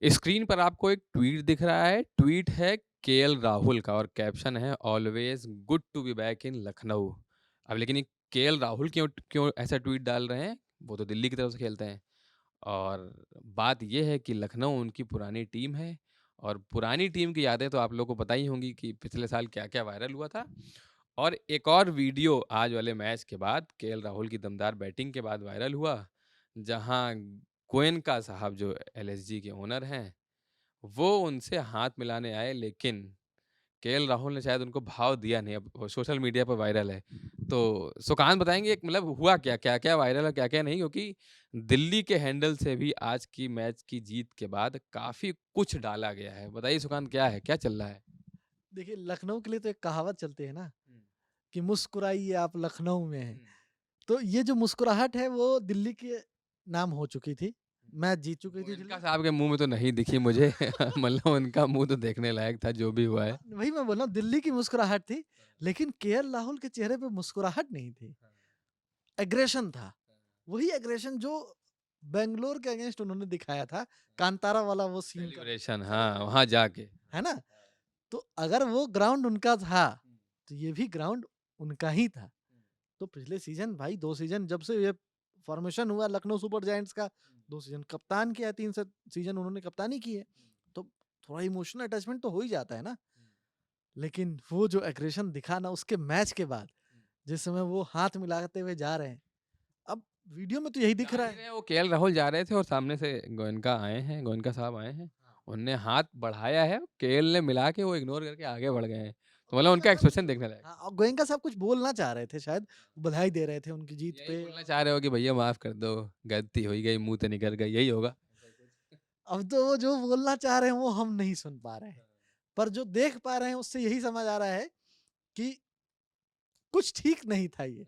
Screen पर आपको एक ट्वीट दिख रहा है। ट्वीट है केएल राहुल का और कैप्शन है always good to be back in Lucknow. अब लेकिन ये केएल राहुल क्यों क्यों ऐसा ट्वीट डाल रहे हैं? वो तो दिल्ली की तरफ से खेलते हैं। और बात ये है कि लखनऊ उनकी पुरानी टीम है और पुरानी टीम की यादें तो आप लोगों को पता ही होंगी कि पिछले साल क्या-क्या वायरल हुआ था। और एक और वीडियो आज वाले मैच के बाद केएल राहुल की दमदार बैटिंग के बाद वायरल हुआ, जहां गोयनका साहब जो एलएसजी के ओनर हैं, वो उनसे हाथ मिलाने आए, लेकिन केएल राहुल ने शायद उनको भाव दिया नहीं। अब वो सोशल मीडिया पर वायरल है। तो सुकांत बताएँगे एक मतलब हुआ क्या? क्या-क्या वायरल है, क्या-क्या नहीं? क्योंकि दिल्ली के हैंडल से भी आज की मैच की जीत के बाद काफ़ी कुछ डाला गया है। बताइए सुकांत क्या है? क्या चल रहा है? देखिए, लखनऊ के लिए तो एक कहावत चलती है ना हुँ, कि मुस्कुराइए आप लखनऊ में हैं। हुँ, तो ये जो मुस्कुराहट है वो दिल्ली के नाम हो चुकी थी। हुँ। मैच जीत चुकी थी गोयनका दिल्ली। साहब के मुँह में तो नहीं दिखी मुझे। मतलब उनका मुँह तो देखने लायक था, जो भी हुआ है। वही मैं बोल रहा हूँ, दिल्ली की मुस्कुराहट थी, लेकिन केएल राहुल के चेहरे पे मुस्कुराहट नहीं थी, एग्रेशन था। वही एग्रेशन जो बैंगलोर के अगेंस्ट उन्होंने दिखाया था, कांतारा वाला वो सीन का सेलिब्रेशन हाँ, सेलिब्रेशन, वहाँ जाके। है ना? तो अगर वो ग्राउंड उनका था, तो ये भी ग्राउंड उनका ही था। तो पिछले सीज़न भाई 2 सीज़न जब से ये फॉर्मेशन हुआ लखनऊ सुपर जायंट्स का, 2 सीज़न कप्तान किया, 3 स सीज़न उन्होंने कप्तानी की है। तो थोड़ा इमोशनल अटैचमेंट तो हो ही जाता है ना। लेकिन वो जो एग्रेशन दिखा ना उसके मैच के बाद, जिस समय वो हाथ मिलाते हुए जा रहे हैं, अब वीडियो में तो यही दिख जा रहा नहीं है। रहे, वो केएल राहुल जा रहे थे और सामने से गोयनका आए हैं, गोयनका साहब आए हैं। उनने हाथ बढ़ाया है, केएल ने मिला के वो इग्नोर करके आगे बढ़ गए हैं। और तो मतलब गोयनका उनका साहब कुछ एक्सप्रेशन देखने लायक। हाँ, और गोयनका साहब कुछ बोलना चाह रहे थे शायद, बधाई दे रहे थे उनकी जीत यही पे। बोलना चाह रहे हो कि भैया माफ़ कर दो, गलती हो ही गई, मुँह से निकल गई, यही होगा? ऐसा कुछ। अब तो वो जो बोलना चाह रहे हैं वो हम नहीं सुन पा रहे हैं। पर जो देख पा रहे हैं उससे यही समझ आ रहा है कि कुछ ठीक नहीं था ये।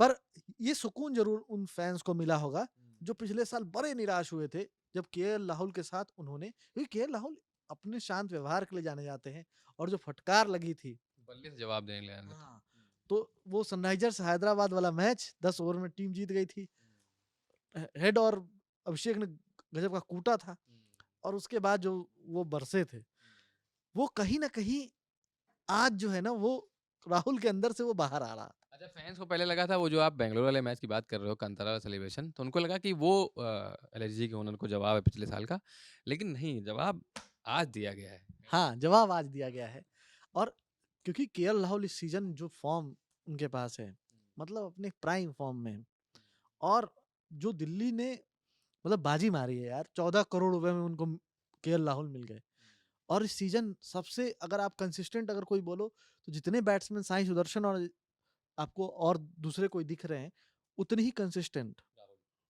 पर ये सुकून ज़रूर उन फैन्स को मिला होगा, जो पिछले साल बड़े निराश हुए थे, जब केएल राहुल के साथ उन्होंने क्योंकि केएल राहुल अपने शांत व्यवहार के लिए जाने जाते हैं और जो फटकार लगी थी। बल्ले से जवाब देने ले आए थे। हाँ, तो वो सनराइज़र्स हैदराबाद वाला मैच 10 ओवर में टीम जीत गई थी। हेड और अभिषेक ने गजब का कूटा था और उसके बाद जो वो बरसे थे, वो कहीं न कहीं आज जो है ना वो राहुल के अंदर से वो बाहर आ रहा था। अच्छा, फैन्स को पहले लगा था वो जो आप बैंगलोर वाले मैच की बात कर रहे हो, कांतारा वाला सेलिब्रेशन, तो उनको लगा कि वो एलएसजी के ओनर को जवाब है पिछले साल का, लेकिन नहीं, जवाब आज दिया गया है। हाँ, जवाब आज दिया गया है और क्योंकि केएल राहुल इस सीज़न जो फ़ॉर्म उनके पास है, मतलब अपने प्राइम फ़ॉर्म में है और जो दिल्ली ने मतलब बाजी मारी है यार, 14 करोड़ रुपए में उनको केएल राहुल मिल गए और इस सीज़न सबसे अगर आप कंसिस्टेंट अगर कोई बोलो, तो जितने बैट्समैन साई सुदर्शन और आपको और दूसरे कोई दिख रहे हैं, उतने ही कंसिस्टेंट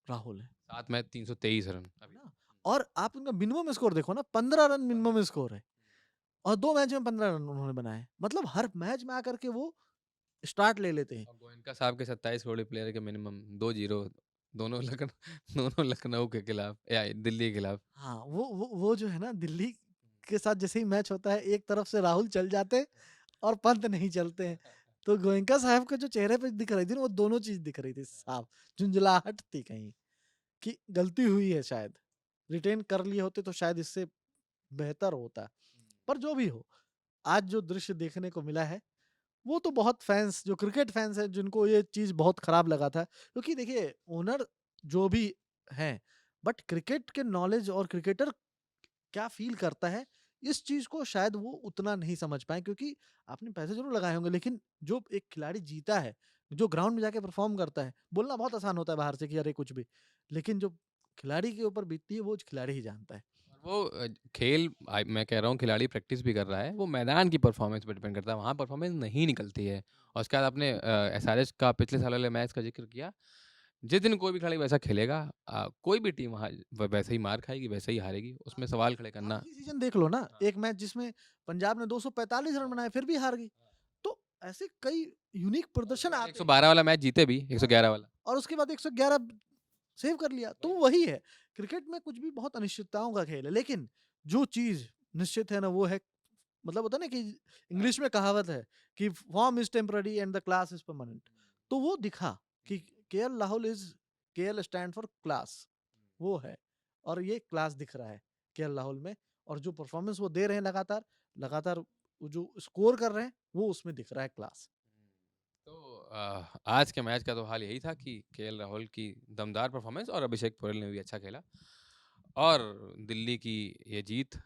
राहुल हैं, 7 मैच 323 रन है अभी। ना? और आप उनका मिनिमम स्कोर देखो ना, 15 रन 15 मिनिमम रन। स्कोर है और 2 मैच में 15 रन उन्होंने बनाए। मतलब हर मैच में आकर के वो स्टार्ट ले लेते हैं। और गोयनका साहब के 27 करोड़ प्लेयर के मिनिमम 2-0 दोनों लखन दोनों लखनऊ के खिलाफ या दिल्ली के खिलाफ। हाँ, वो जो है ना दिल्ली के साथ जैसे ही मैच होता है, एक तरफ से राहुल चल जाते हैं और पंत नहीं चलते हैं। तो गोयनका साहब के जो चेहरे पे दिख रही थी ना, वो दोनों चीज़ दिख रही थी साफ, झुंझलाहट थी कहीं कि गलती हुई है शायद। रिटेन कर लिए होते तो शायद इससे बेहतर होता। पर जो भी हो, आज जो दृश्य देखने को मिला है, वो तो बहुत फैन्स जो क्रिकेट फैन्स हैं जिनको ये चीज़ बहुत खराब लगा था। क्योंकि देखिए ओनर जो भी हैं, बट क्रिकेट के नॉलेज और क्रिकेटर क्या फ़ील करता है, इस चीज़ को शायद वो उतना नहीं समझ पाएँ क्योंकि आपने पैसे ज़रूर लगाए होंगे लेकिन जो एक खिलाड़ी जीता है, जो ग्राउंड में जाके परफ़ॉर्म करता है, बोलना बहुत आसान होता है बाहर से कि अरे कुछ भी। लेकिन जो खिलाड़ी के ऊपर बीतती है वो खिलाड़ी ही जानता है। और वो खेल मैं कह रहा हूँ खिलाड़ी प्रैक्टिस भी कर रहा है, वो मैदान की परफ़ॉर्मेंस पे डिपेंड करता है, वहाँ परफ़ॉर्मेंस नहीं निकलती है। और उसके बाद आपने एसआरएच का पिछले साल वाले मैच का ज़िक्र किया, जिस दिन कोई भी खिलाड़ी वैसा खेलेगा कोई भी टीम वहाँ वैसे ही मार खाएगी, वैसे ही हारेगी, आप उसमें सवाल खड़े आप करना। इसी सीज़न देख लो ना, हाँ, एक मैच जिसमें पंजाब ने 245 रन बनाए फिर भी हार गई। हाँ। तो ऐसे कई यूनिक और उसके प्रदर्शन बाद आते हैं। 112 वाला मैच जीते भी, हाँ, 111 वाला। और उसके बाद 111 सेव कर लिया, तो वही तो। वही है। क्रिकेट में कुछ भी बहुत अनिश्चितताओं का खेल है, लेकिन जो चीज़ निश्चित है ना वो है मतलब होता है ना कि इंग्लिश में कहावत है कि form is temporary and the class is permanent. तो वो दिखा कि KL Rahul is KL stand for class, वो है और ये क्लास दिख रहा है। केएल राहुल में, और जो परफॉर्मेंस वो दे रहे हैं लगातार, लगातार वो जो स्कोर कर रहे हैं, वो उसमें दिख रहा है क्लास। तो आज के मैच का तो हाल यही था कि केएल राहुल की दमदार परफॉर्मेंस और अभिषेक पुरोहित ने भी अच्छा खेला और दिल्ली की ये जीत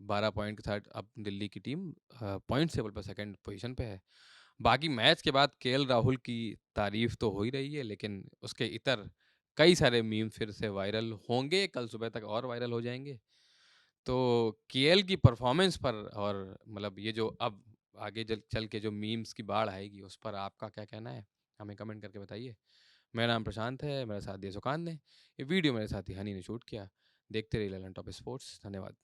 12 पॉइंट के साथ अब दिल्ली की टीम पॉइंट टेबल पर सेकंड पोजीशन पे है। बाकी मैच के बाद केएल राहुल की तारीफ तो हो ही रही है, लेकिन उसके इतर कई सारे मीम फिर से वायरल होंगे, कल सुबह तक और वायरल हो जाएँगे। तो केएल की परफॉर्मेंस पर और मतलब ये जो अब आगे चल चल के जो मीम्स की बाढ़ आएगी, उस पर आपका क्या कहना है? हमें कमेंट करके बताइए। मेरा नाम प्रशांत है, मेरे साथ दिया सुकांत ने। ये वीडियो मेरे साथी हनी ने शूट किया। देखते रहिए ललन टॉप स्पोर्ट्स। धन्यवाद।